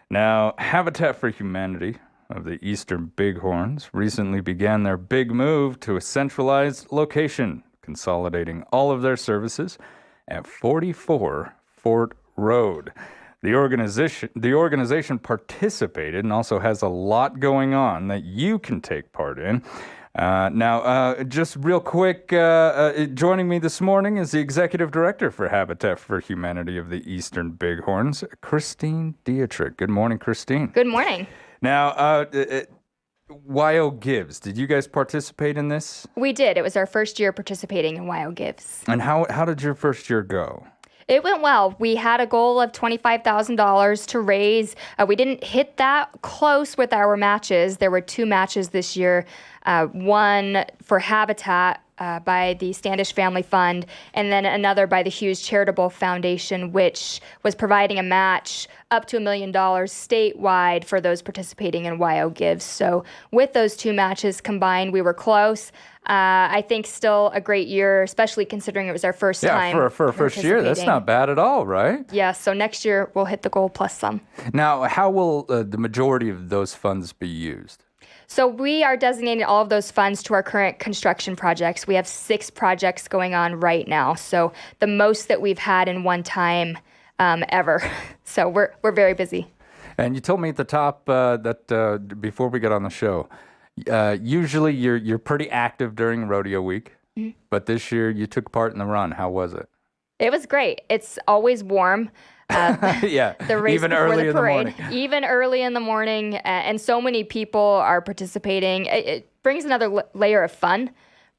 Now, Habitat for Humanity of the Eastern Bighorns recently began their big move to a centralized location, consolidating all of their services at 44 Fort Road. The organization participated and also has a lot going on that you can take part in. Now, just real quick, joining me this morning is the executive director for Habitat for Humanity of the Eastern Bighorns, Christine Dietrich. Good morning, Christine. Good morning. Now, YO Gives, did you guys participate in this? We did. It was our first year participating in YO Gives. And how did your first year go? It went well. We had a goal of $25,000 to raise. We didn't hit that close with our matches. There were 2 matches this year, one for Habitat by the Standish Family Fund, and then another by the Hughes Charitable Foundation, which was providing a match up to $1 million statewide for those participating in YO Gives. So with those 2 matches combined, we were close. I think still a great year, especially considering it was our first time. Yeah, for a first year, that's not bad at all, right? Yeah, so next year we'll hit the goal plus some. Now, how will the majority of those funds be used? So we are designating all of those funds to our current construction projects. We have 6 projects going on right now, so the most that we've had in one time ever. So we're very busy. And you told me at the top that before we got on the show, usually you're pretty active during rodeo week, but this year you took part in the run. How was it? It was great. It's always warm. Yeah, the race even before early the parade, in the morning. even early in the morning, and so many people are participating. It brings another layer of fun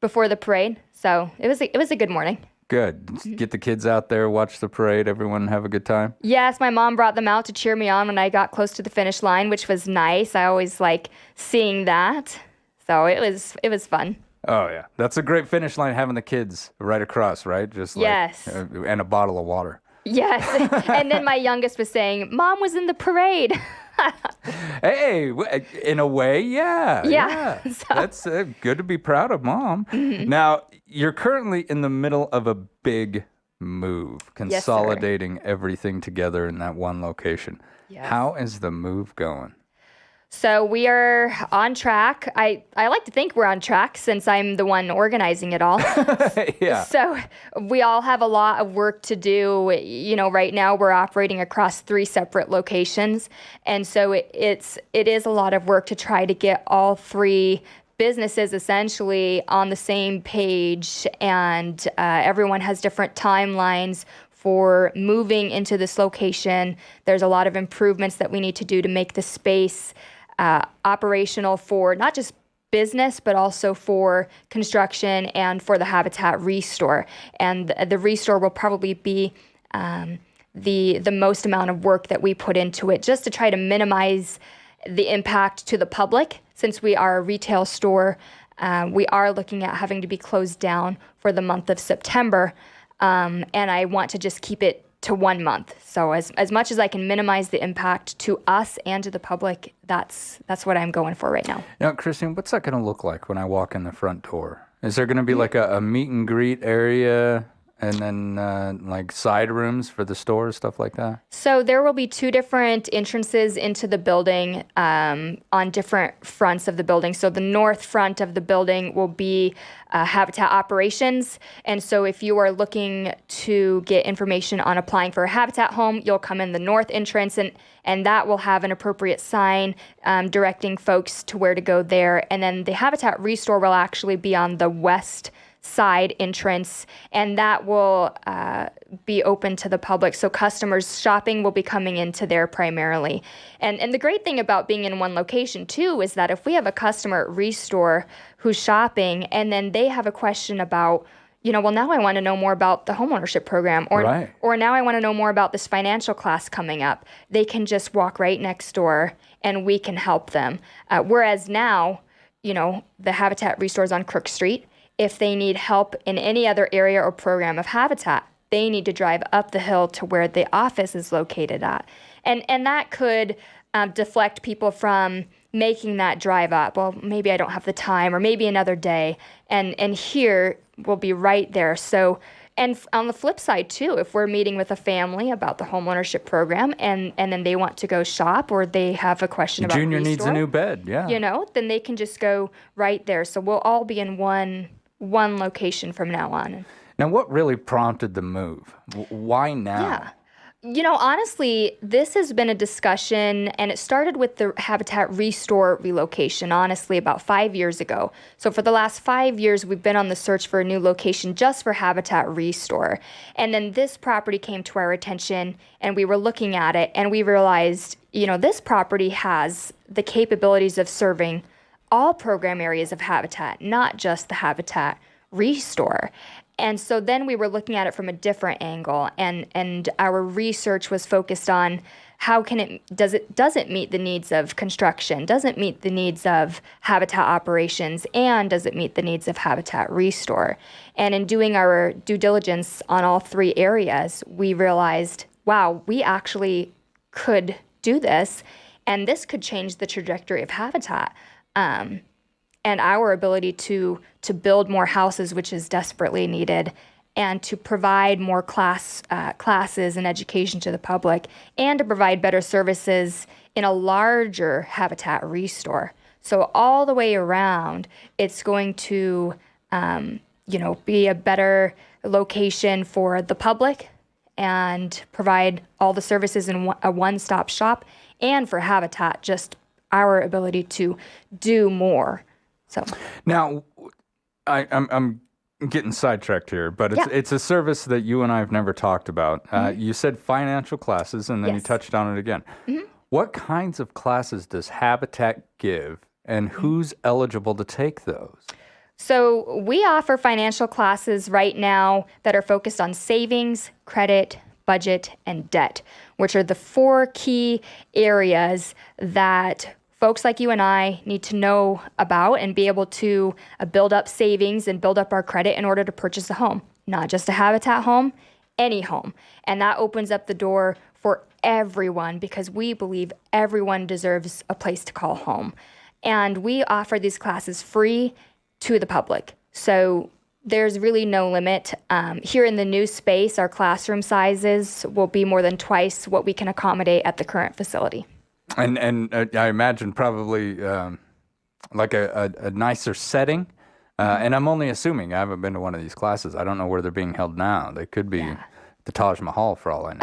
before the parade. So it was a good morning. Good. Get the kids out there, watch the parade. Everyone have a good time. Yes, my mom brought them out to cheer me on when I got close to the finish line, which was nice. I always like seeing that. So it was fun. Oh yeah, that's a great finish line, having the kids right across, right? Just like, yes, and a bottle of water. Yes, and then my youngest was saying, "Mom was in the parade." Hey, in a way, yeah. Yeah. So. That's good to be proud of, Mom. Mm-hmm. Now, you're currently in the middle of a big move, consolidating everything together in that one location. Yes. How is the move going? So we are on track. I like to think we're on track since I'm the one organizing it all. Yeah. So we all have a lot of work to do. You know, right now we're operating across 3 separate locations. And so it is a lot of work to try to get all 3 businesses essentially on the same page. And everyone has different timelines for moving into this location. There's a lot of improvements that we need to do to make the space operational for not just business, but also for construction and for the Habitat Restore. And the Restore will probably be the most amount of work that we put into it, just to try to minimize the impact to the public. Since we are a retail store, we are looking at having to be closed down for the month of September. And I want to just keep it to 1 month. So as much as I can minimize the impact to us and to the public, that's what I'm going for right now. Now, Christine, what's that going to look like when I walk in the front door? Is there going to be like a meet and greet area and then like side rooms for the store, stuff like that? So there will be 2 different entrances into the building on different fronts of the building. So the north front of the building will be Habitat Operations. And so if you are looking to get information on applying for a Habitat home, you'll come in the north entrance, and that will have an appropriate sign directing folks to where to go there. And then the Habitat Restore will actually be on the west side entrance, and that will be open to the public. So customers shopping will be coming into there primarily. And the great thing about being in one location too is that if we have a customer at Restore who's shopping and then they have a question about, well, now I want to know more about the homeownership program, or now I want to know more about this financial class coming up, they can just walk right next door and we can help them. Whereas now, the Habitat Restore is on Crook Street. If they need help in any other area or program of Habitat, they need to drive up the hill to where the office is located at. And that could deflect people from making that drive up. Well, maybe I don't have the time, or maybe another day. And here we'll be right there. So And on the flip side too, if we're meeting with a family about the homeownership program and then they want to go shop or they have a question about Junior needs a Restore, new bed. Yeah. then they can just go right there. So we'll all be in one location from now on. Now, what really prompted the move? Why now? Yeah. Honestly, this has been a discussion, and it started with the Habitat Restore relocation, honestly, about 5 years ago. So for the last 5 years, we've been on the search for a new location just for Habitat Restore. And then this property came to our attention, and we were looking at it, and we realized, this property has the capabilities of serving all program areas of Habitat, not just the Habitat Restore. And so then we were looking at it from a different angle, and our research was focused on how does it meet the needs of construction, does it meet the needs of habitat operations, and does it meet the needs of Habitat Restore? And in doing our due diligence on all three areas, we realized, wow, we actually could do this, and this could change the trajectory of Habitat. And our ability to build more houses, which is desperately needed, and to provide more classes and education to the public, and to provide better services in a larger Habitat Restore. So all the way around, it's going to, be a better location for the public and provide all the services in a one-stop shop, and for Habitat, just our ability to do more. So now, I'm getting sidetracked here, but it's a service that you and I have never talked about. You said financial classes, and then you touched on it again. What kinds of classes does Habitat give, and who's eligible to take those? So we offer financial classes right now that are focused on savings, credit, budget, and debt, which are the four key areas that folks like you and I need to know about and be able to build up savings and build up our credit in order to purchase a home, not just a Habitat home, any home. And that opens up the door for everyone because we believe everyone deserves a place to call home. And we offer these classes free to the public. So there's really no limit. Here in the new space, our classroom sizes will be more than twice what we can accommodate at the current facility. And I imagine probably like a nicer setting. And I'm only assuming. I haven't been to one of these classes. I don't know where they're being held now. They could be the Taj Mahal for all I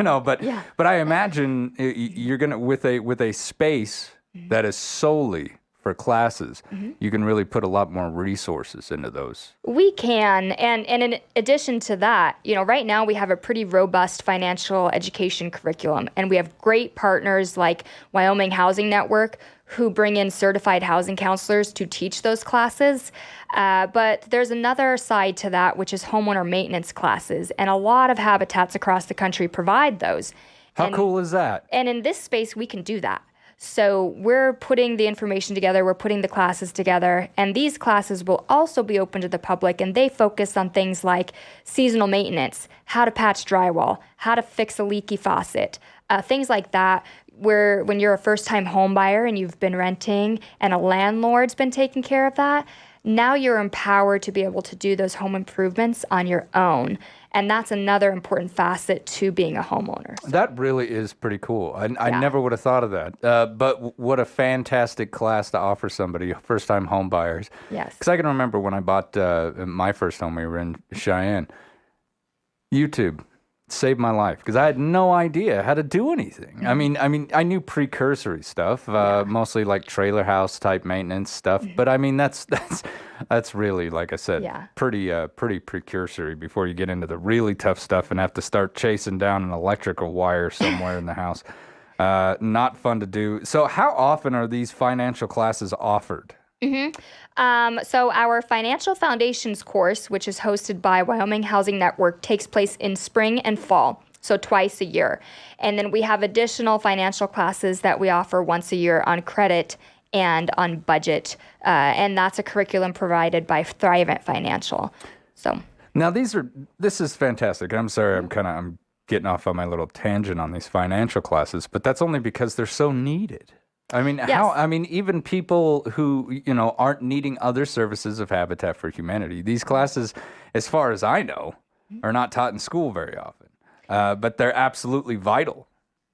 know. But I imagine you're gonna with a space that is solely for classes, you can really put a lot more resources into those. We can, and in addition to that, right now we have a pretty robust financial education curriculum, and we have great partners like Wyoming Housing Network who bring in certified housing counselors to teach those classes. But there's another side to that, which is homeowner maintenance classes, and a lot of habitats across the country provide those. How cool is that? And in this space, we can do that. So we're putting the information together, we're putting the classes together, and these classes will also be open to the public, and they focus on things like seasonal maintenance, how to patch drywall, how to fix a leaky faucet, things like that, where when you're a first-time home buyer and you've been renting and a landlord's been taking care of that, now you're empowered to be able to do those home improvements on your own. And that's another important facet to being a homeowner. So. That really is pretty cool. I never would have thought of that. But what a fantastic class to offer somebody, first-time home buyers. Yes. Because I can remember when I bought my first home, we were in Cheyenne. YouTube saved my life because I had no idea how to do anything. I mean, I knew precursory stuff, mostly like trailer house type maintenance stuff. But I mean, that's really, like I said, pretty precursory before you get into the really tough stuff and have to start chasing down an electrical wire somewhere in the house. Not fun to do. So how often are these financial classes offered? So our Financial Foundations course, which is hosted by Wyoming Housing Network, takes place in spring and fall, so twice a year. And then we have additional financial classes that we offer once a year on credit and on budget. And that's a curriculum provided by Thrivent Financial. So now this is fantastic. I'm sorry, I'm getting off on my little tangent on these financial classes, but that's only because they're so needed. I mean, even people who, aren't needing other services of Habitat for Humanity, these classes, as far as I know, are not taught in school very often, but they're absolutely vital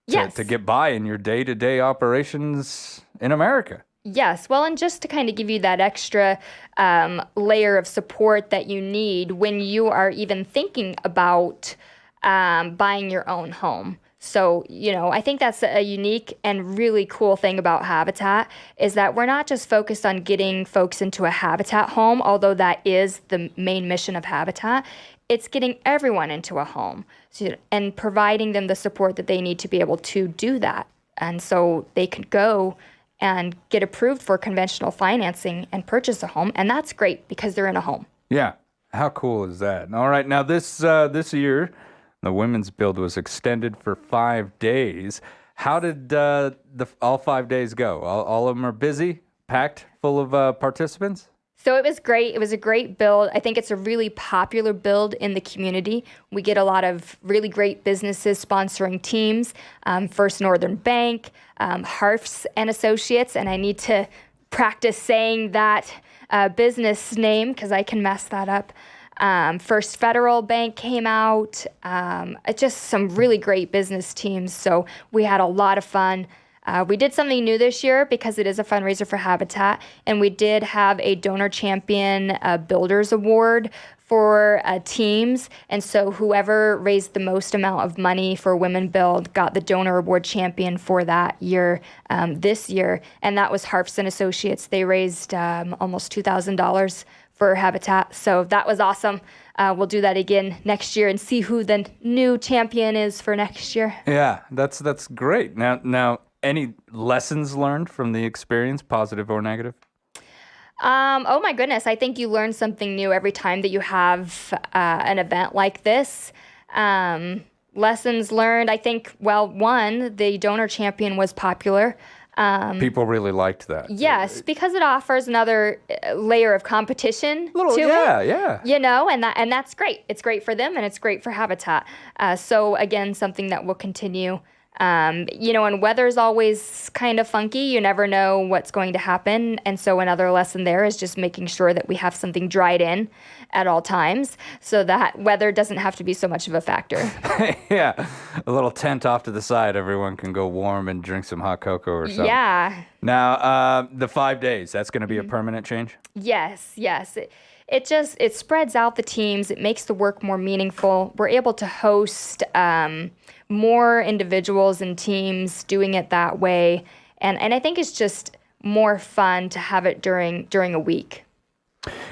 Yes. to get by in your day-to-day operations in America. Yes. Well, and just to kind of give you that extra layer of support that you need when you are even thinking about buying your own home. So, I think that's a unique and really cool thing about Habitat is that we're not just focused on getting folks into a Habitat home, although that is the main mission of Habitat. It's getting everyone into a home and providing them the support that they need to be able to do that. And so they could go and get approved for conventional financing and purchase a home. And that's great because they're in a home. Yeah. How cool is that? All right. Now, this year, the women's build was extended for 5 days. How did all 5 days go? All of them are busy, packed full of participants? So it was great. It was a great build. I think it's a really popular build in the community. We get a lot of really great businesses sponsoring teams. First Northern Bank, Harfs and Associates, and I need to practice saying that business name because I can mess that up. First Federal Bank came out. Just some really great business teams. So we had a lot of fun. We did something new this year because it is a fundraiser for Habitat, and we did have a Donor Champion Builders Award for teams. And so whoever raised the most amount of money for Women Build got the Donor Award Champion for that year, this year. And that was Harfs and Associates. They raised almost $2,000 for Habitat. So that was awesome. We'll do that again next year and see who the new champion is for next year. Yeah, that's great. Now, any lessons learned from the experience, positive or negative? Oh my goodness. I think you learn something new every time that you have an event like this. Lessons learned, I think, well, one, the Donor Champion was popular. People really liked that. Yes, because it offers another layer of competition to it. Yeah. And that's great. It's great for them and it's great for Habitat. So again, something that will continue. And weather's always kind of funky. You never know what's going to happen. And so another lesson there is just making sure that we have something dried in at all times so that weather doesn't have to be so much of a factor. Yeah, a little tent off to the side. Everyone can go warm and drink some hot cocoa or something. Yeah. Now, the 5 days, that's going to be a permanent change? Yes. It spreads out the teams. It makes the work more meaningful. We're able to host more individuals and teams doing it that way. And I think it's just more fun to have it during a week.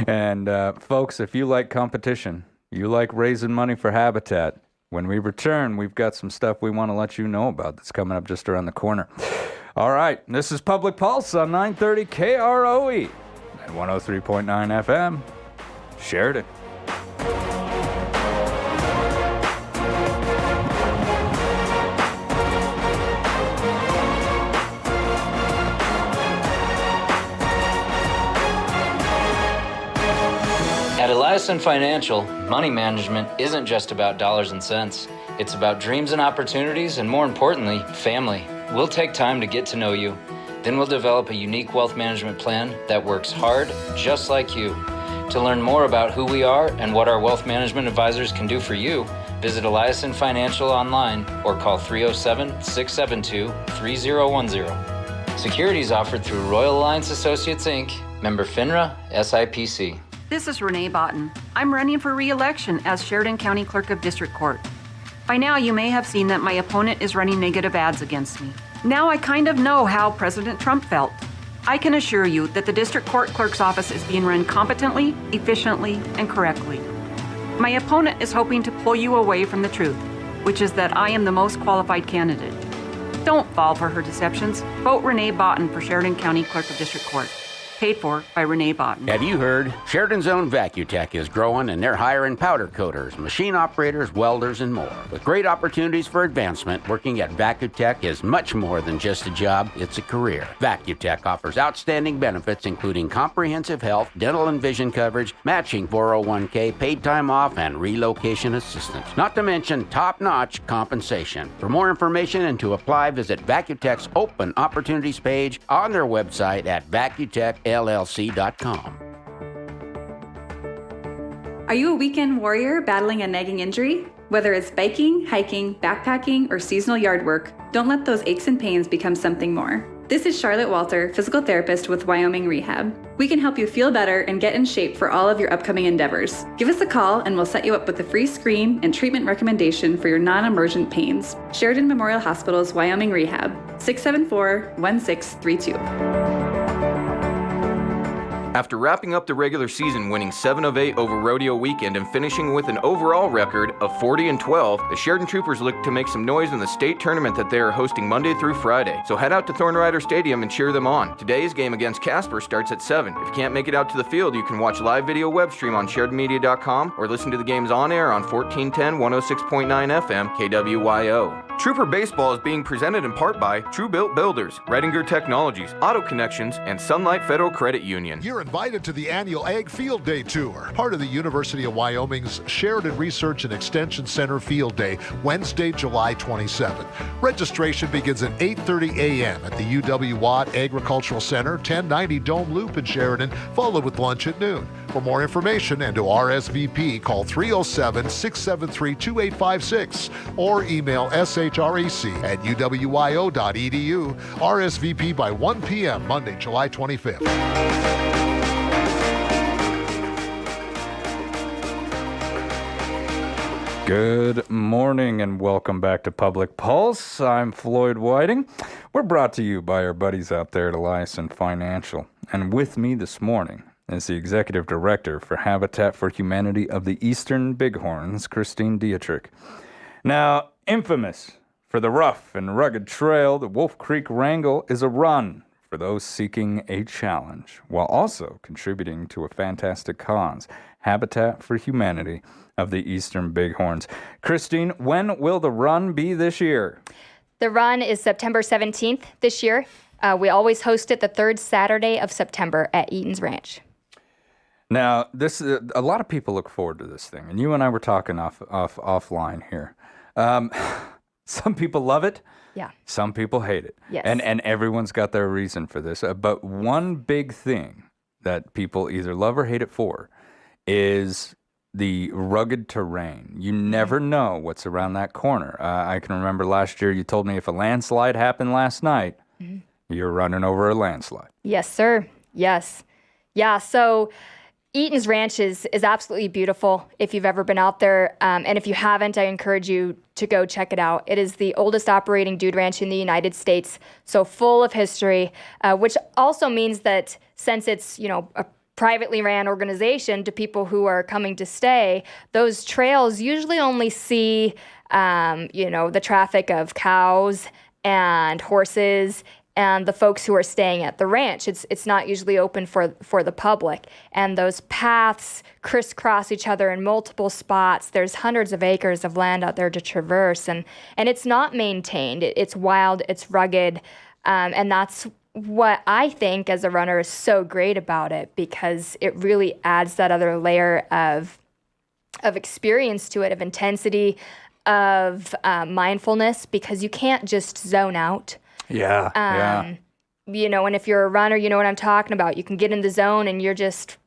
And folks, if you like competition, you like raising money for Habitat, when we return, we've got some stuff we want to let you know about that's coming up just around the corner. All right, this is Public Pulse on 930 KROE and 103.9 FM, Sheridan. At Eliason Financial, money management isn't just about dollars and cents. It's about dreams and opportunities, and more importantly, family. We'll take time to get to know you. Then we'll develop a unique wealth management plan that works hard, just like you. To learn more about who we are and what our wealth management advisors can do for you, visit Eliason Financial online or call 307-672-3010. Securities offered through Royal Alliance Associates, Inc., member FINRA, SIPC. This is Renee Botten. I'm running for re-election as Sheridan County Clerk of District Court. By now, you may have seen that my opponent is running negative ads against me. Now I kind of know how President Trump felt. I can assure you that the District Court Clerk's office is being run competently, efficiently, and correctly. My opponent is hoping to pull you away from the truth, which is that I am the most qualified candidate. Don't fall for her deceptions. Vote Renee Botten for Sheridan County Clerk of District Court. Paid for by Renee Botten. Have you heard? Sheridan's own Vacutech is growing, and they're hiring powder coaters, machine operators, welders, and more. With great opportunities for advancement, working at Vacutech is much more than just a job, it's a career. Vacutech offers outstanding benefits, including comprehensive health, dental and vision coverage, matching 401k, paid time off, and relocation assistance. Not to mention top-notch compensation. For more information and to apply, visit Vacutech's open opportunities page on their website at vacutechllc.com. Are you a weekend warrior battling a nagging injury? Whether it's biking, hiking, backpacking, or seasonal yard work, don't let those aches and pains become something more. This is Charlotte Walter, physical therapist with Wyoming Rehab. We can help you feel better and get in shape for all of your upcoming endeavors. Give us a call and we'll set you up with a free screen and treatment recommendation for your non-emergent pains. Sheridan Memorial Hospital's Wyoming Rehab, 674-1632. After wrapping up the regular season winning 7 of 8 over rodeo weekend and finishing with an overall record of 40-12, the Sheridan Troopers look to make some noise in the state tournament that they are hosting Monday through Friday. So head out to Thorn Rider Stadium and cheer them on. Today's game against Casper starts at 7. If you can't make it out to the field, you can watch live video web stream on SheridanMedia.com or listen to the games on air on 1410 106.9 FM KWYO. Trooper Baseball is being presented in part by True Built Builders, Redinger Technologies, Auto Connections, and Sunlight Federal Credit Union. You're invited to the annual Ag Field Day Tour, part of the University of Wyoming's Sheridan Research and Extension Center Field Day, Wednesday, July 27th. Registration begins at 8:30 a.m. at the UW Watt Agricultural Center, 1090 Dome Loop in Sheridan, followed with lunch at noon. For more information and to RSVP, call 307-673-2856 or email shrec@uwyo.edu. RSVP by 1 p.m. Monday, July 25th. Good morning and welcome back to Public Pulse. I'm Floyd Whiting. We're brought to you by our buddies out there at Eliason Financial. And with me this morning is the Executive Director for Habitat for Humanity of the Eastern Bighorns, Christine Dietrich. Now, infamous for the rough and rugged trail, the Wolf Creek Wrangle is a run for those seeking a challenge, while also contributing to a fantastic cause, Habitat for Humanity of the Eastern Bighorns. Christine, when will the run be this year? The run is September 17th this year. We always host it the third Saturday of September at Eaton's Ranch. Now, this a lot of people look forward to this thing, and you and I were talking offline here. Some people love it. Yeah. Some people hate it. Yes. And everyone's got their reason for this. But one big thing that people either love or hate it for is the rugged terrain. You never know what's around that corner. I can remember last year you told me if a landslide happened last night, you're running over a landslide. Yes, sir. Yes. Yeah, so Eaton's Ranch is absolutely beautiful if you've ever been out there. And if you haven't, I encourage you to go check it out. It is the oldest operating dude ranch in the United States, so full of history, which also means that since it's, a privately ran organization to people who are coming to stay, those trails usually only see, the traffic of cows and horses and the folks who are staying at the ranch. It's not usually open for the public. And those paths crisscross each other in multiple spots. There's hundreds of acres of land out there to traverse, and it's not maintained. It's wild, it's rugged, and that's what I think as a runner is so great about it, because it really adds that other layer of experience to it, of intensity, of mindfulness, because you can't just zone out. Yeah. And if you're a runner, you know what I'm talking about. You can get in the zone and you're just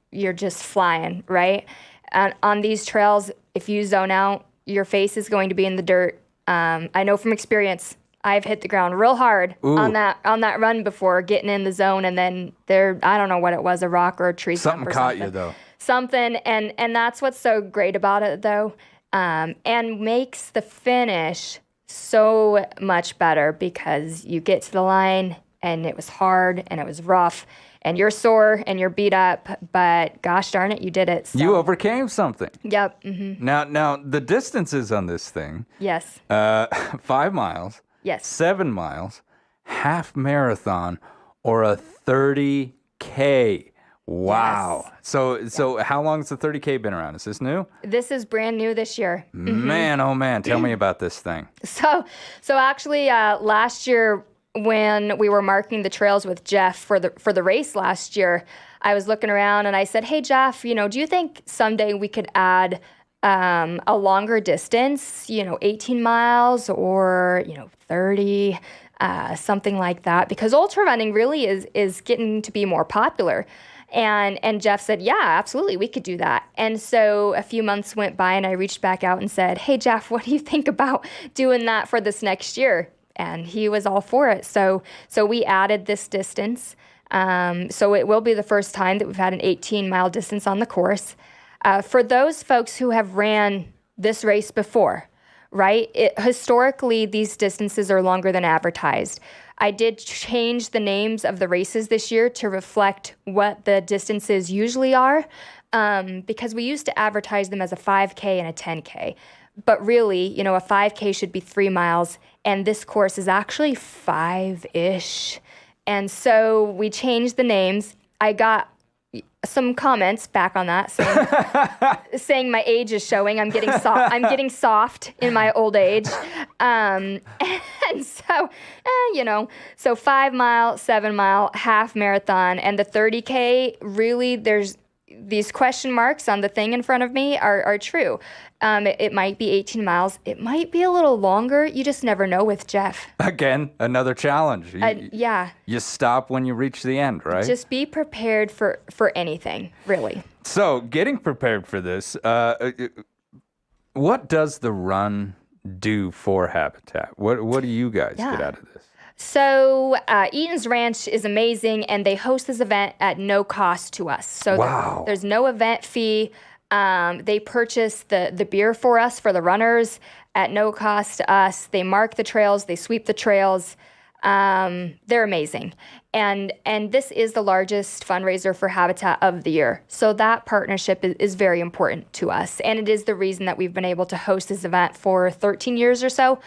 flying, right? And on these trails, if you zone out, your face is going to be in the dirt. I know from experience. I've hit the ground real hard on that run before, getting in the zone, and then I don't know what it was, a rock or a tree. Something caught you though. Something, and that's what's so great about it though, and makes the finish so much better, because you get to the line and it was hard and it was rough and you're sore and you're beat up, but gosh darn it, you did it. So. You overcame something. Yep. Mm-hmm. Now the distances on this thing. Yes. 5 miles. Yes. 7 miles, half marathon, or a 30K. Wow. Yes. So how long has the 30K been around? Is this new? This is brand new this year. Mm-hmm. Man, oh man, tell me about this thing. So actually last year when we were marking the trails with Jeff for the race last year, I was looking around and I said, "Hey Jeff, do you think someday we could add a longer distance, 18 miles or, 30, something like that, because ultra running really is getting to be more popular. And Jeff said, yeah, absolutely, we could do that. And so a few months went by and I reached back out and said, hey, Jeff, what do you think about doing that for this next year? And he was all for it. So we added this distance. So it will be the first time that we've had an 18-mile distance on the course. For those folks who have ran this race before, right? Historically, these distances are longer than advertised. I did change the names of the races this year to reflect what the distances usually are, because we used to advertise them as a 5K and a 10K. But really, a 5K should be 3 miles, and this course is actually 5-ish. And so we changed the names. I got some comments back on that saying my age is showing. I'm getting soft. I'm getting soft in my old age. And so, so 5 mile, 7 mile, half marathon, and the 30K, really there's these question marks on the thing in front of me are true. It might be 18 miles. It might be a little longer. You just never know with Jeff. Again, another challenge. Yeah. You stop when you reach the end, right? Just be prepared for anything, really. So, getting prepared for this, what does the run do for Habitat? What do you guys get out of this? So Eaton's Ranch is amazing, and they host this event at no cost to us. So there's no event fee. They purchase the beer for us, for the runners, at no cost to us. They mark the trails. They sweep the trails. They're amazing. And this is the largest fundraiser for Habitat of the year. So that partnership is very important to us. And it is the reason that we've been able to host this event for 13 years or so.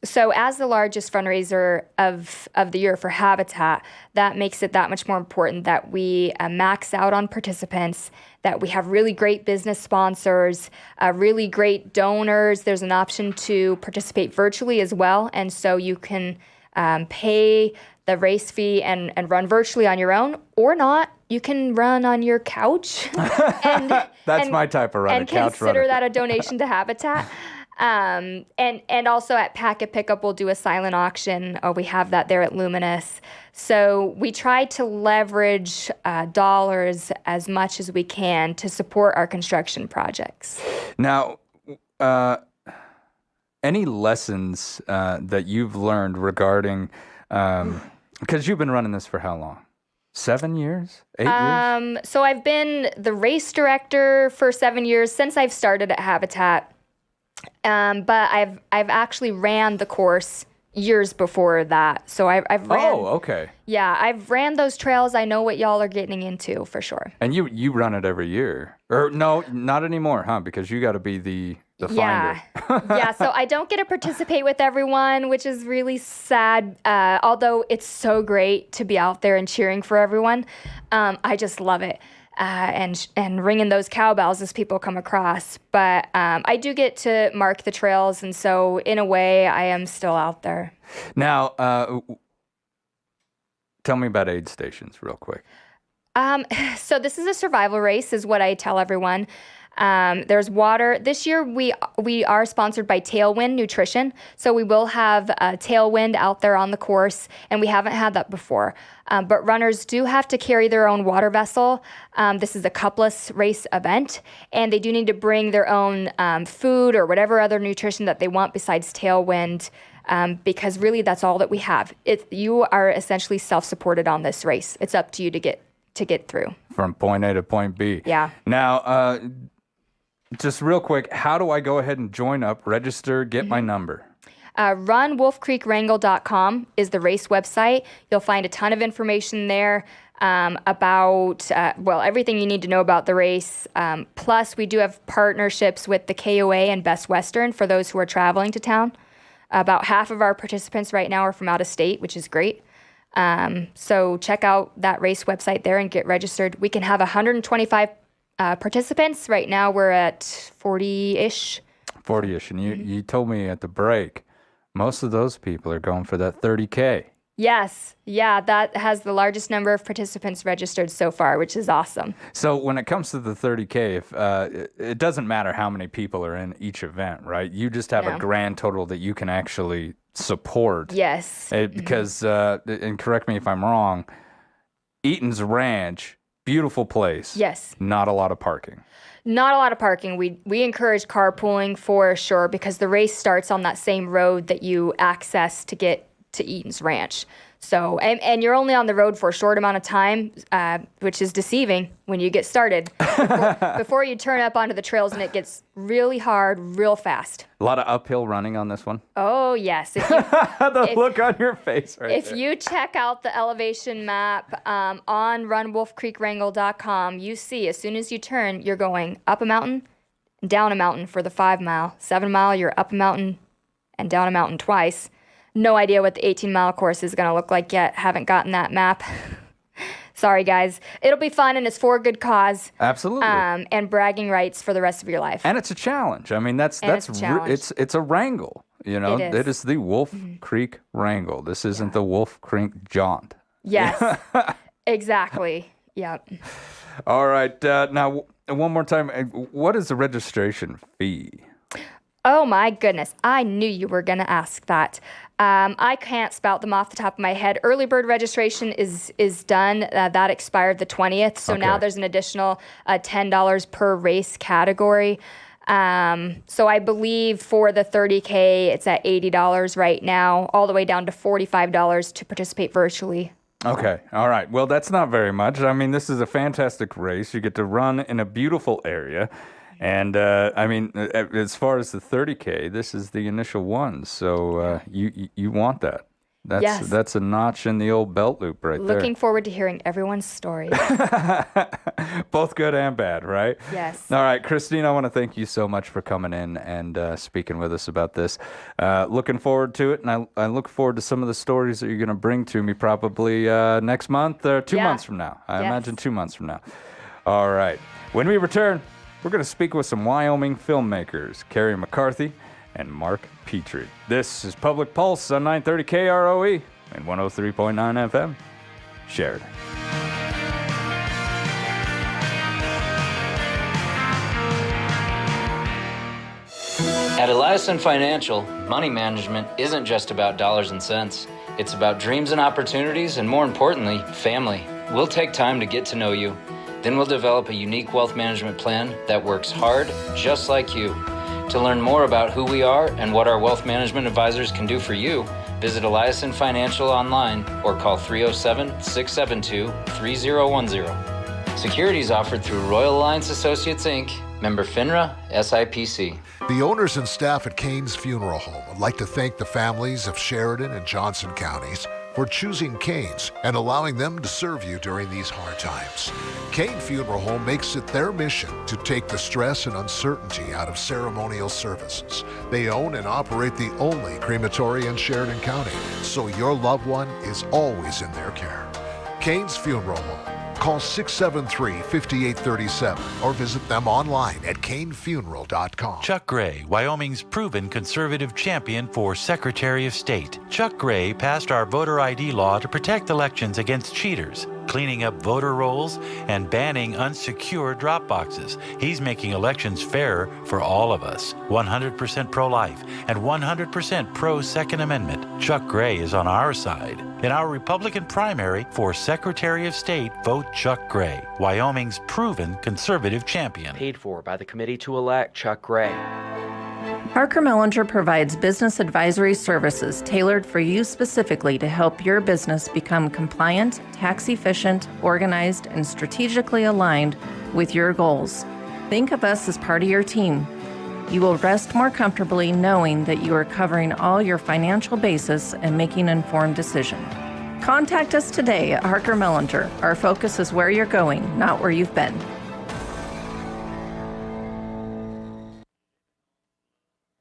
So as the largest fundraiser of the year for Habitat, that makes it that much more important that we max out on participants, that we have really great business sponsors, really great donors. There's an option to participate virtually as well. And so you can pay the race fee and run virtually on your own, or not. You can run on your couch. That's my type of run, and a couch consider runner. that a donation to Habitat. And also at Packet Pickup, we'll do a silent auction. We have that there at Luminous. So we try to leverage dollars as much as we can to support our construction projects. Now, any lessons that you've learned regarding, because you've been running this for how long? 7 years? 8 years? So I've been the race director for 7 years since I've started at Habitat. But I've actually ran the course years before that. So I've ran. Oh, okay. Yeah, I've ran those trails. I know what y'all are getting into for sure. And you run it every year. Or no, not anymore, huh? Because you got to be the finder. Yeah, so I don't get to participate with everyone, which is really sad. Although it's so great to be out there and cheering for everyone. I just love it. And ringing those cowbells as people come across. But I do get to mark the trails, and so in a way, I am still out there. Now, tell me about aid stations real quick. So this is a survival race, is what I tell everyone. There's water. This year, we are sponsored by Tailwind Nutrition, so we will have Tailwind out there on the course, and we haven't had that before. But runners do have to carry their own water vessel. This is a cupless race event, and they do need to bring their own food or whatever other nutrition that they want besides Tailwind, because really that's all that we have. You are essentially self-supported on this race. It's up to you to get through. From point A to point B. Yeah. Now, just real quick, how do I go ahead and join up, register, get my number? RunWolfCreekWrangle.com is the race website. You'll find a ton of information there about, everything you need to know about the race. Plus, we do have partnerships with the KOA and Best Western for those who are traveling to town. About half of our participants right now are from out of state, which is great. So check out that race website there and get registered. We can have 125 participants. Right now we're at 40-ish. 40-ish. And you told me at the break, most of those people are going for that 30K. Yes. Yeah, that has the largest number of participants registered so far, which is awesome. So when it comes to the 30K, it doesn't matter how many people are in each event, right? You just have a grand total that you can actually support. Yes. Because, and correct me if I'm wrong, Eaton's Ranch, beautiful place. Yes. Not a lot of parking. Not a lot of parking. We encourage carpooling for sure because the race starts on that same road that you access to get to Eaton's Ranch. So, and you're only on the road for a short amount of time, which is deceiving when you get started. Before you turn up onto the trails and it gets really hard, real fast. A lot of uphill running on this one. Oh, yes. The look on your face right If there. you check out the elevation map on runwolfcreekwrangle.com, you see as soon as you turn, you're going up a mountain and down a mountain for the 5 mile. 7 mile, you're up a mountain and down a mountain twice. No idea what the 18-mile course is going to look like yet. Haven't gotten that map. Sorry, guys. It'll be fun, and it's for a good cause. Absolutely. And bragging rights for the rest of your life. And it's a challenge. I mean, it's a wrangle. You know, It is the Wolf Creek Wrangle. This isn't the Wolf Creek Jaunt. Yes, exactly. Yep. All right. Now, one more time. What is the registration fee? Oh my goodness, I knew you were going to ask that. I can't spout them off the top of my head. Early bird registration is done. That expired the 20th, so now there's an additional $10 per race category. So I believe for the 30K, it's at $80 right now, all the way down to $45 to participate virtually. Okay. All right. Well, that's not very much. I mean, this is a fantastic race. You get to run in a beautiful area. And, I mean, as far as the 30K, this is the initial one. So you want that. That's a notch in the old belt loop right there. Looking forward to hearing everyone's story. Both good and bad, right? Yes. All right, Christine, I want to thank you so much for coming in and speaking with us about this. Looking forward to it, and I look forward to some of the stories that you're going to bring to me probably next month or 2 months from now. I imagine 2 months from now. All right. When we return, we're going to speak with some Wyoming filmmakers, Carrie McCarthy and Mark Petrie. This is Public Pulse on 930 KROE and 103.9 FM, Sheridan. At Eliason Financial, money management isn't just about dollars and cents. It's about dreams and opportunities, and more importantly, family. We'll take time to get to know you. Then we'll develop a unique wealth management plan that works hard, just like you. To learn more about who we are and what our wealth management advisors can do for you, visit Eliason Financial online or call 307-672-3010. Securities offered through Royal Alliance Associates, Inc., member FINRA, SIPC. The owners and staff at Kane's Funeral Home would like to thank the families of Sheridan and Johnson counties for choosing Kane's and allowing them to serve you during these hard times. Kane Funeral Home makes it their mission to take the stress and uncertainty out of ceremonial services. They own and operate the only crematory in Sheridan County, so your loved one is always in their care. Kane's Funeral Home. Call 673-5837 or visit them online at canefuneral.com. Chuck Gray, Wyoming's proven conservative champion for Secretary of State. Chuck Gray passed our voter ID law to protect elections against cheaters, cleaning up voter rolls and banning unsecured drop boxes. He's making elections fairer for all of us. 100% pro-life and 100% pro-Second Amendment. Chuck Gray is on our side. In our Republican primary for Secretary of State, vote Chuck Gray, Wyoming's proven conservative champion. Paid for by the committee to elect Chuck Gray. Parker Mellinger provides business advisory services tailored for you specifically to help your business become compliant, tax efficient, organized, and strategically aligned with your goals. Think of us as part of your team. You will rest more comfortably knowing that you are covering all your financial bases and making an informed decision. Contact us today at Parker Mellinger. Our focus is where you're going, not where you've been.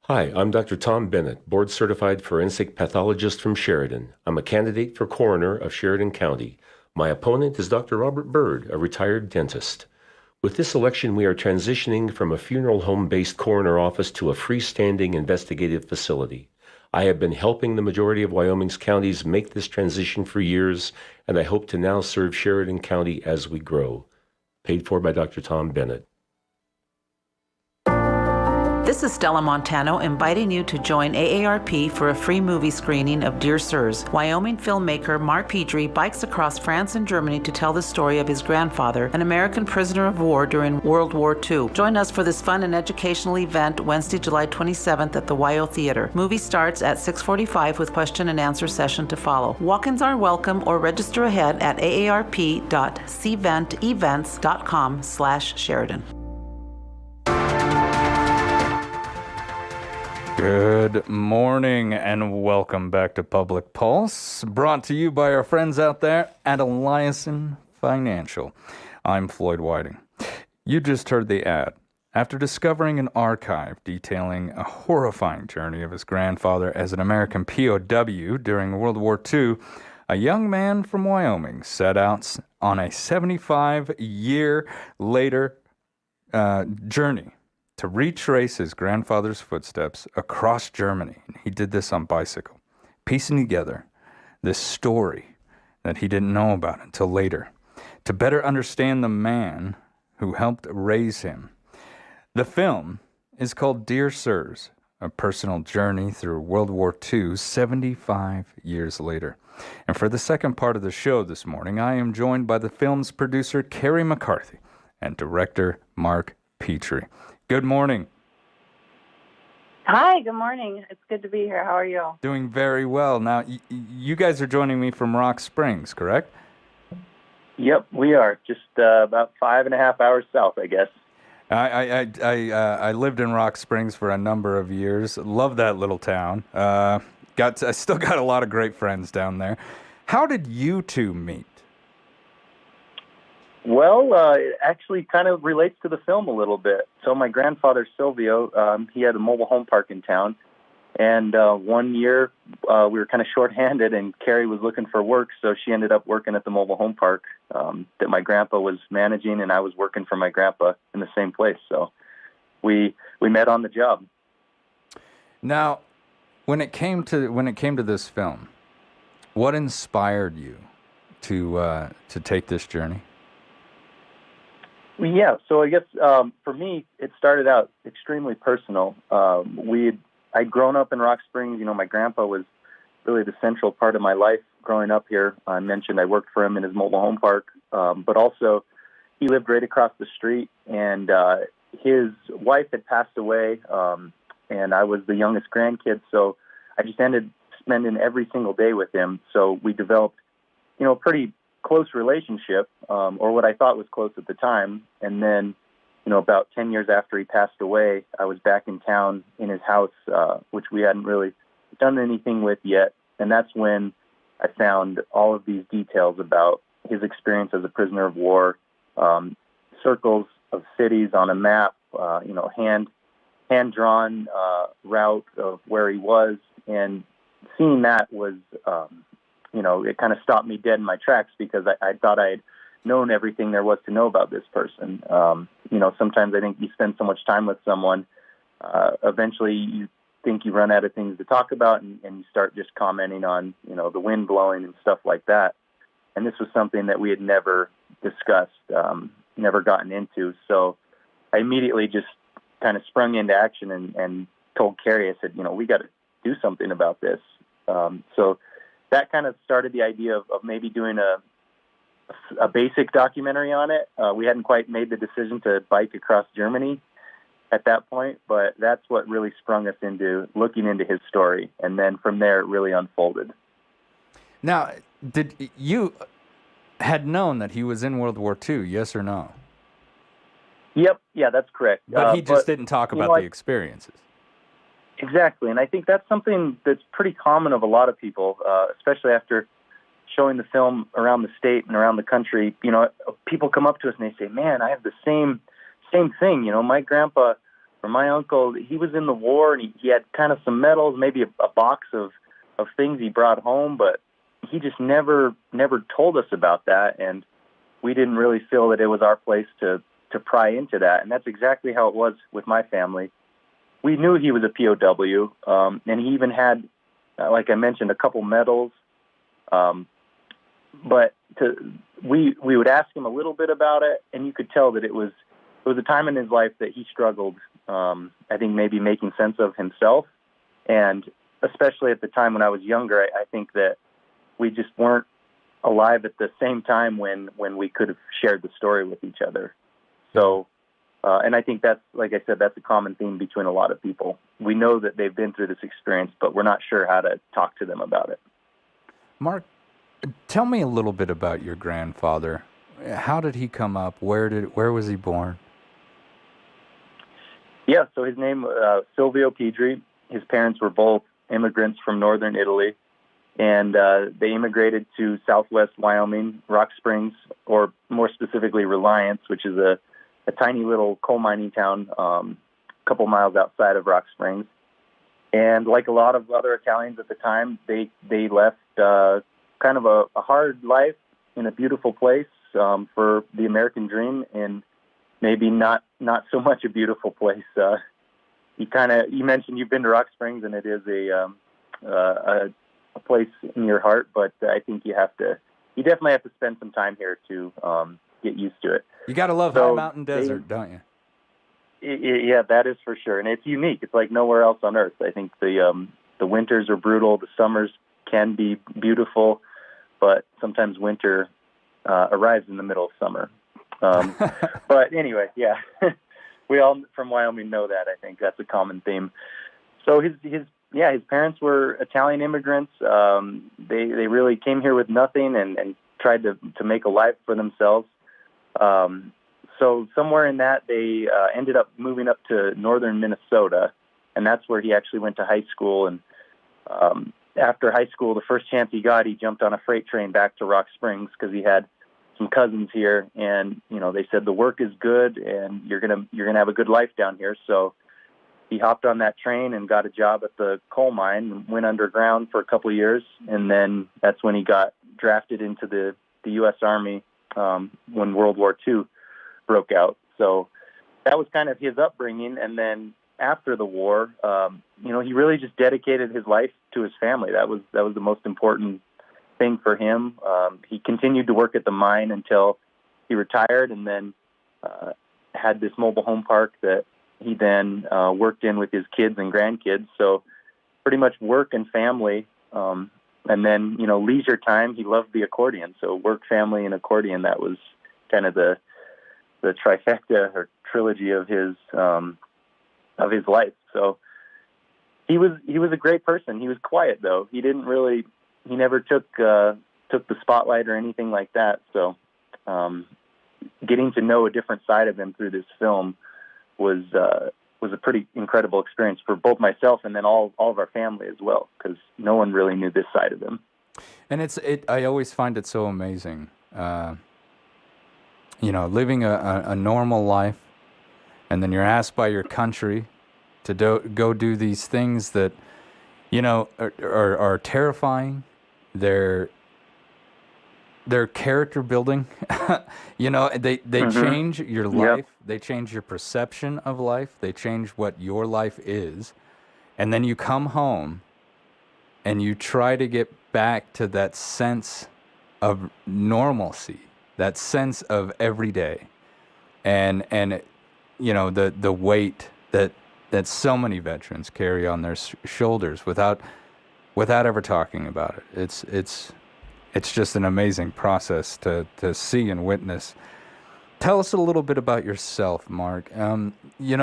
Hi, I'm Dr. Tom Bennett, board-certified forensic pathologist from Sheridan. I'm a candidate for coroner of Sheridan County. My opponent is Dr. Robert Bird, a retired dentist. With this election, we are transitioning from a funeral home-based coroner office to a freestanding investigative facility. I have been helping the majority of Wyoming's counties make this transition for years, and I hope to now serve Sheridan County as we grow. Paid for by Dr. Tom Bennett. This is Stella Montano inviting you to join AARP for a free movie screening of Dear Sirs. Wyoming filmmaker Mark Petrie bikes across France and Germany to tell the story of his grandfather, an American prisoner of war during World War II. Join us for this fun and educational event Wednesday, July 27th at the WYO Theater. Movie starts at 6:45 with question and answer session to follow. Walk-ins are welcome or register ahead at aarp.cventevents.com/Sheridan. Good morning and welcome back to Public Pulse, brought to you by our friends out there at Eliason Financial. I'm Floyd Whiting. You just heard the ad. After discovering an archive detailing a horrifying journey of his grandfather as an American POW during World War II, a young man from Wyoming set out on a 75-year later journey to retrace his grandfather's footsteps across Germany. He did this on bicycle, piecing together this story that he didn't know about until later, to better understand the man who helped raise him. The film is called Dear Sirs, a personal journey through World War II 75 years later. And for the second part of the show this morning, I am joined by the film's producer, Carrie McCarthy, and director, Mark Petrie. Good morning. Hi, good morning. It's good to be here. How are you? Doing very well. Now, you guys are joining me from Rock Springs, correct? Yep, we are. Just about 5.5 hours south, I guess. I lived in Rock Springs for a number of years. Love that little town. I still got a lot of great friends down there. How did you two meet? Well, it actually kind of relates to the film a little bit. So my grandfather, Silvio, he had a mobile home park in town. And one year we were kind of shorthanded and Carrie was looking for work. So she ended up working at the mobile home park that my grandpa was managing. And I was working for my grandpa in the same place. So we met on the job. Now, when it came to this film, what inspired you to take this journey? Yeah, so I guess for me, it started out extremely personal. I'd grown up in Rock Springs. You know, my grandpa was really the central part of my life growing up here. I mentioned I worked for him in his mobile home park, but also he lived right across the street, and his wife had passed away, and I was the youngest grandkid, so I just ended spending every single day with him. So we developed, a pretty close relationship, or what I thought was close at the time. And then, about 10 years after he passed away, I was back in town in his house, which we hadn't really done anything with yet. And that's when I found all of these details about his experience as a prisoner of war, circles of cities on a map, hand-drawn route of where he was. And seeing that was, it kind of stopped me dead in my tracks because I thought I had known everything there was to know about this person. Sometimes I think you spend so much time with someone, eventually you think you run out of things to talk about and you start just commenting on, the wind blowing and stuff like that. And this was something that we had never discussed, never gotten into. So I immediately just kind of sprung into action and told Carrie, I said, we got to do something about this. So that kind of started the idea of maybe doing a basic documentary on it. We hadn't quite made the decision to bike across Germany at that point, but that's what really sprung us into looking into his story. And then from there, it really unfolded. Now, did you had known that he was in World War II, yes or no? Yep. Yeah, that's correct. But he just didn't talk about the experiences. Exactly. And I think that's something that's pretty common of a lot of people, especially after showing the film around the state and around the country. People come up to us and they say, man, I have the same thing. My grandpa or my uncle, he was in the war and he had kind of some medals, maybe a box of things he brought home, but he just never told us about that. And we didn't really feel that it was our place to pry into that. And that's exactly how it was with my family. We knew he was a POW, and he even had, like I mentioned, a couple medals. But we would ask him a little bit about it, and you could tell that it was a time in his life that he struggled I think maybe making sense of himself. And especially at the time when I was younger, I think that we just weren't alive at the same time when we could have shared the story with each other. So, and I think that's, like I said, that's a common theme between a lot of people. We know that they've been through this experience, but we're not sure how to talk to them about it. Mark, tell me a little bit about your grandfather. How did he come up? Where was he born? Yeah, so his name Silvio Pedri. His parents were both immigrants from northern Italy, and they immigrated to southwest Wyoming, Rock Springs, or more specifically Reliance, which is a tiny little coal mining town a couple miles outside of Rock Springs. And like a lot of other Italians at the time, they left kind of a hard life in a beautiful place for the American dream, and maybe not so much a beautiful place. You mentioned you've been to Rock Springs, and it is a place in your heart, but I think you definitely have to spend some time here to get used to it. You got to love high mountain desert, don't you? Yeah, that is for sure, and it's unique. It's like nowhere else on earth. I think the winters are brutal. The summers can be beautiful, but sometimes winter arrives in the middle of summer. But anyway, yeah, we all from Wyoming know that. I think that's a common theme. So his parents were Italian immigrants. They really came here with nothing and tried to make a life for themselves. So somewhere in that, they ended up moving up to northern Minnesota, and that's where he actually went to high school. And after high school, the first chance he got, he jumped on a freight train back to Rock Springs because he had some cousins here, and they said the work is good, and you're gonna have a good life down here. So he hopped on that train and got a job at the coal mine and went underground for a couple of years, and then that's when he got drafted into the U.S. Army when World War II broke out. So that was kind of his upbringing. And then after the war, he really just dedicated his life to his family. That was the most important thing for him. He continued to work at the mine until he retired, and then had this mobile home park that he then worked in with his kids and grandkids. So pretty much work and family. And then, leisure time, he loved the accordion. So work, family, and accordion, that was kind of the trifecta or trilogy of his life. So he was a great person. He was quiet, though. He never took the spotlight or anything like that. So getting to know a different side of him through this film was a pretty incredible experience for both myself and then all of our family as well, because no one really knew this side of him. And I always find it so amazing, living a normal life, and then you're asked by your country to go do these things that, are terrifying. They're character building. They change your life. Yep. They change your perception of life. They change what your life is. And then you come home and you try to get back to that sense of normalcy, that sense of everyday. And the weight that so many veterans carry on their shoulders without ever talking about it. It's just an amazing process to see and witness. Tell us a little bit about yourself, Mark. I'm going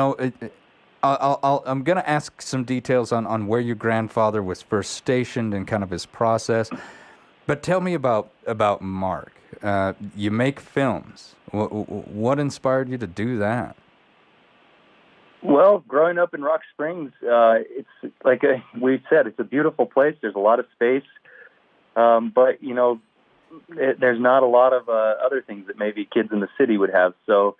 to ask some details on where your grandfather was first stationed and kind of his process. But tell me about Mark. You make films. What inspired you to do that? Well, growing up in Rock Springs, it's like we said, it's a beautiful place. There's a lot of space. But, there's not a lot of other things that maybe kids in the city would have. So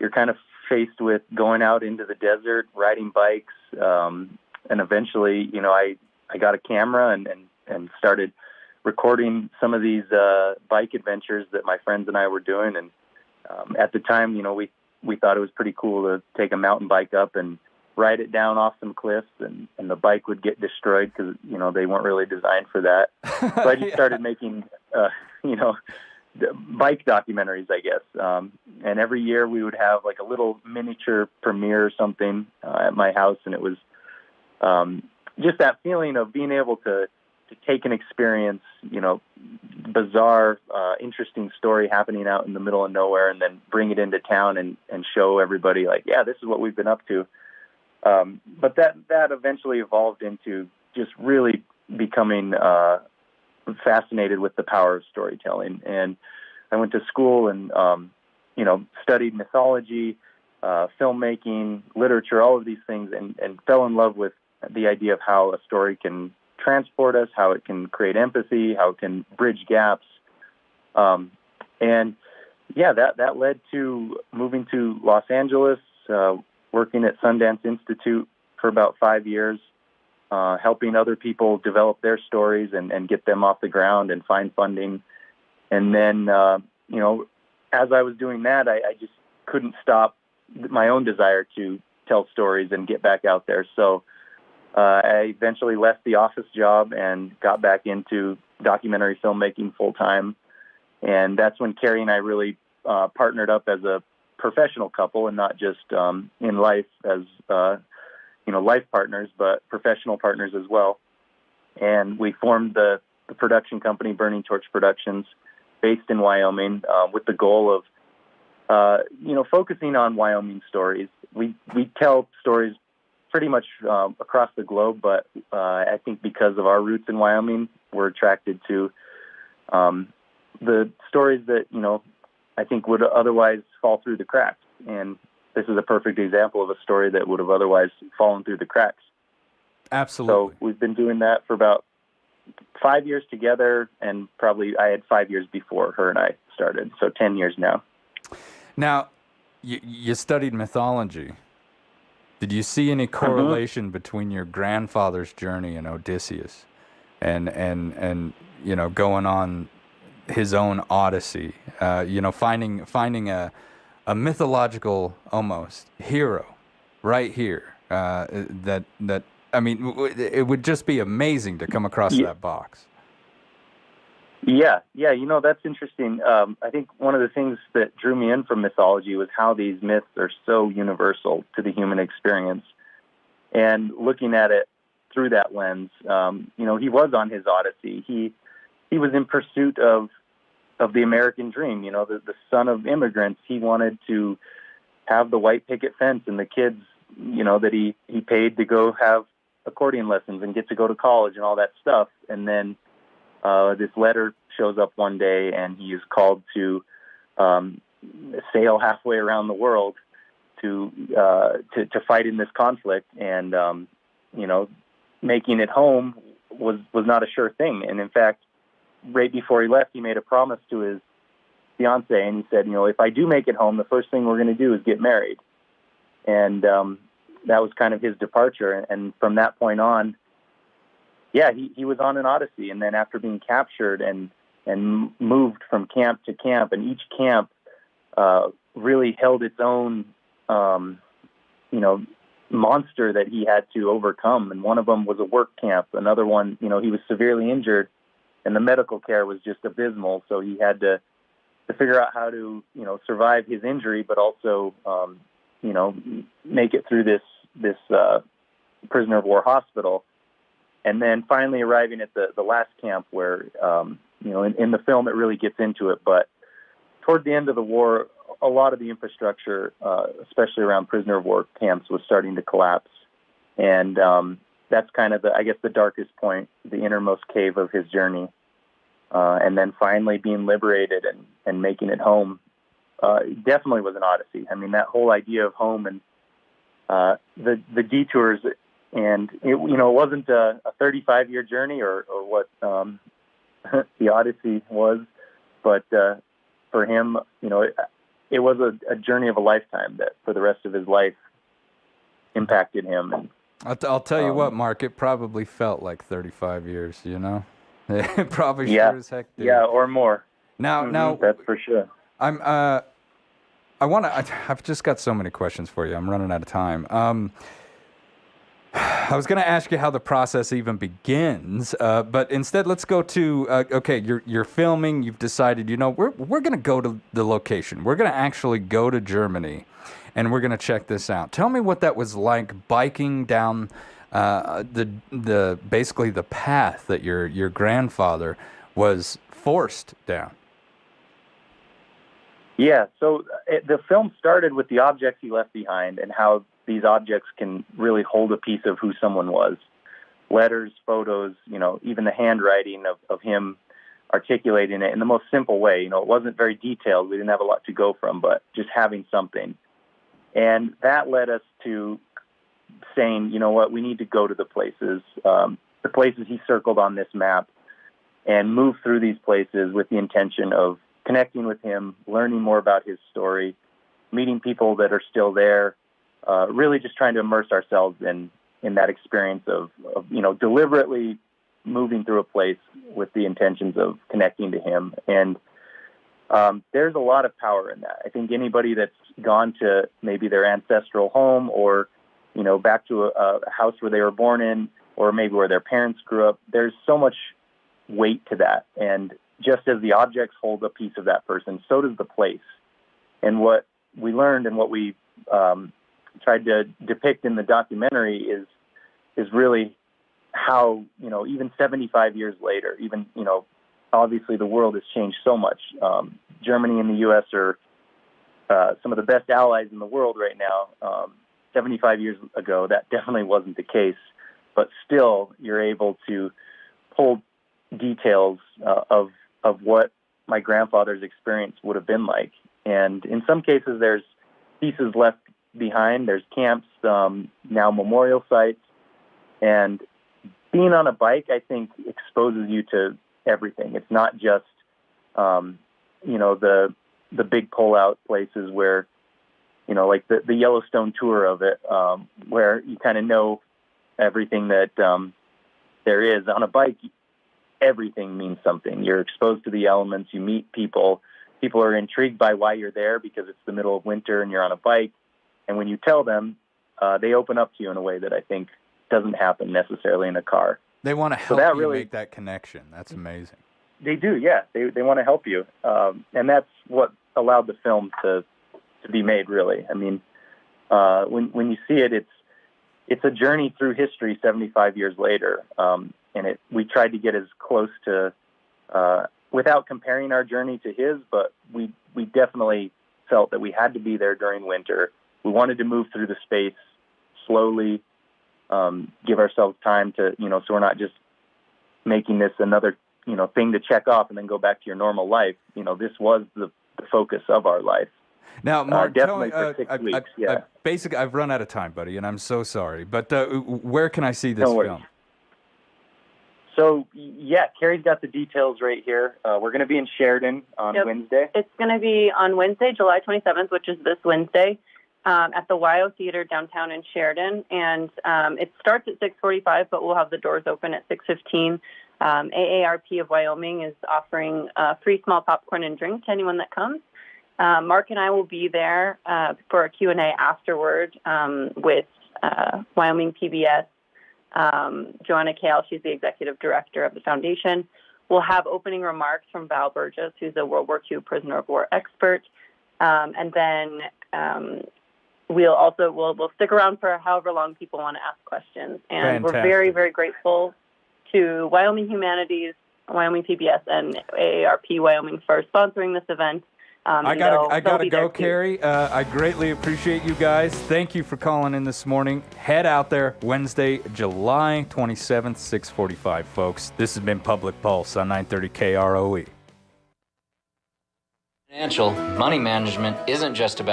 you're kind of faced with going out into the desert, riding bikes. And eventually, I got a camera and started recording some of these bike adventures that my friends and I were doing. And at the time, we thought it was pretty cool to take a mountain bike up and ride it down off some cliffs, and the bike would get destroyed because, they weren't really designed for that. So I just started making, bike documentaries, I guess. And every year we would have like a little miniature premiere or something at my house, and it was just that feeling of being able to take an experience, bizarre, interesting story happening out in the middle of nowhere, and then bring it into town and show everybody like, yeah, this is what we've been up to. But that eventually evolved into just really becoming fascinated with the power of storytelling. And I went to school and, studied mythology, filmmaking, literature, all of these things, and fell in love with the idea of how a story can transport us, how it can create empathy, how it can bridge gaps. That led to moving to Los Angeles, working at Sundance Institute for about 5 years, helping other people develop their stories and get them off the ground and find funding. And then, as I was doing that, I just couldn't stop my own desire to tell stories and get back out there. So I eventually left the office job and got back into documentary filmmaking full time. And that's when Carrie and I really partnered up as a professional couple, and not just in life as life partners, but professional partners as well. And we formed the production company Burning Torch Productions, based in Wyoming, with the goal of focusing on Wyoming stories. We tell stories pretty much across the globe, but I think because of our roots in Wyoming, we're attracted to the stories that I think would otherwise fall through the cracks. And this is a perfect example of a story that would have otherwise fallen through the cracks. Absolutely. So we've been doing that for about 5 years together, and probably I had 5 years before her and I started, so 10 years now. Now, you studied mythology. Did you see any correlation between your grandfather's journey in Odysseus and going on his own odyssey, finding a mythological almost hero right here, it would just be amazing to come across that box. Yeah, that's interesting. I think one of the things that drew me in from mythology was how these myths are so universal to the human experience. And looking at it through that lens, he was on his odyssey. He was in pursuit of the American dream, the son of immigrants. He wanted to have the white picket fence and the kids, that he paid to go have accordion lessons and get to go to college and all that stuff. And then this letter shows up one day, and he is called to sail halfway around the world to fight in this conflict. And making it home was not a sure thing. And in fact, right before he left, he made a promise to his fiance, and he said, if I do make it home, the first thing we're going to do is get married. And that was kind of his departure. And from that point on, he was on an odyssey. And then after being captured and moved from camp to camp, and each camp really held its own, monster that he had to overcome. And one of them was a work camp. Another one, he was severely injured, and the medical care was just abysmal. So he had to figure out how to, survive his injury, but also, make it through this prisoner of war hospital. And then finally arriving at the last camp where, in the film it really gets into it. But toward the end of the war, a lot of the infrastructure, especially around prisoner of war camps, was starting to collapse. And that's kind of the darkest point, the innermost cave of his journey. And then finally being liberated and making it home definitely was an odyssey. I mean, that whole idea of home and the detours, and it wasn't a 35-year journey or what the Odyssey was, but for him, it was a journey of a lifetime that for the rest of his life impacted him. And I'll tell you what, Mark, it probably felt like 35 years, It probably sure as heck did. Yeah, or more. Now, that's for sure. I've just got so many questions for you. I'm running out of time. I was going to ask you how the process even begins, but instead let's go to, okay, you're filming, you've decided, we're going to go to the location. We're going to actually go to Germany, and we're going to check this out. Tell me what that was like biking down the basically the path that your grandfather was forced down. Yeah, so the film started with the objects he left behind and how these objects can really hold a piece of who someone was. Letters, photos, even the handwriting of him articulating it in the most simple way. It wasn't very detailed. We didn't have a lot to go from, but just having something. And that led us to saying, you know what, we need to go to the places he circled on this map, and move through these places with the intention of connecting with him, learning more about his story, meeting people that are still there, really just trying to immerse ourselves in that experience of deliberately moving through a place with the intentions of connecting to him. And there's a lot of power in that. I think anybody that's gone to maybe their ancestral home or, back to a house where they were born in, or maybe where their parents grew up, there's so much weight to that. And just as the objects hold a piece of that person, so does the place. And what we learned and what we tried to depict in the documentary is really how, even 75 years later, even, obviously the world has changed so much. Germany and the U.S. are some of the best allies in the world right now. 75 years ago, that definitely wasn't the case. But still, you're able to pull details of what my grandfather's experience would have been like. And in some cases, there's pieces left behind. There's camps, now memorial sites. And being on a bike, I think, exposes you to everything. It's not just, the big pull-out places where, like the Yellowstone tour of it, where you kind of know everything that there is. On a bike, everything means something. You're exposed to the elements. You meet people. People are intrigued by why you're there because it's the middle of winter and you're on a bike. And when you tell them, they open up to you in a way that I think doesn't happen necessarily in a car. They want to help you make that connection. That's amazing. They do, yeah. They want to help you. And that's what allowed the film to be made, really. I mean, when you see it, it's a journey through history 75 years later. And we tried to get as close to, without comparing our journey to his, but we definitely felt that we had to be there during winter. We wanted to move through the space slowly, give ourselves time to, so we're not just making this another, thing to check off and then go back to your normal life. This was the focus of our life. Now, Mark, definitely for 6 weeks, yeah. Basically, I've run out of time, buddy, and I'm so sorry. But where can I see this No worries. film? So, yeah, Carrie's got the details right here. We're going to be in Sheridan on Wednesday. It's going to be on Wednesday, July 27th, which is this Wednesday, at the YO Theater downtown in Sheridan. And it starts at 6:45, but we'll have the doors open at 6:15. AARP of Wyoming is offering free small popcorn and drink to anyone that comes. Mark and I will be there for a Q&A afterward with Wyoming PBS. Joanna Kale, she's the executive director of the foundation. We'll have opening remarks from Val Burgess, who's a World War II prisoner of war expert. And then we'll stick around for however long people want to ask questions. And Fantastic. We're very, very grateful to Wyoming Humanities, Wyoming PBS, and AARP Wyoming for sponsoring this event. I gotta go, Carrie. I greatly appreciate you guys. Thank you for calling in this morning. Head out there Wednesday, July 27th, 6:45, folks. This has been Public Pulse on 930 KROE. Financial money management isn't just about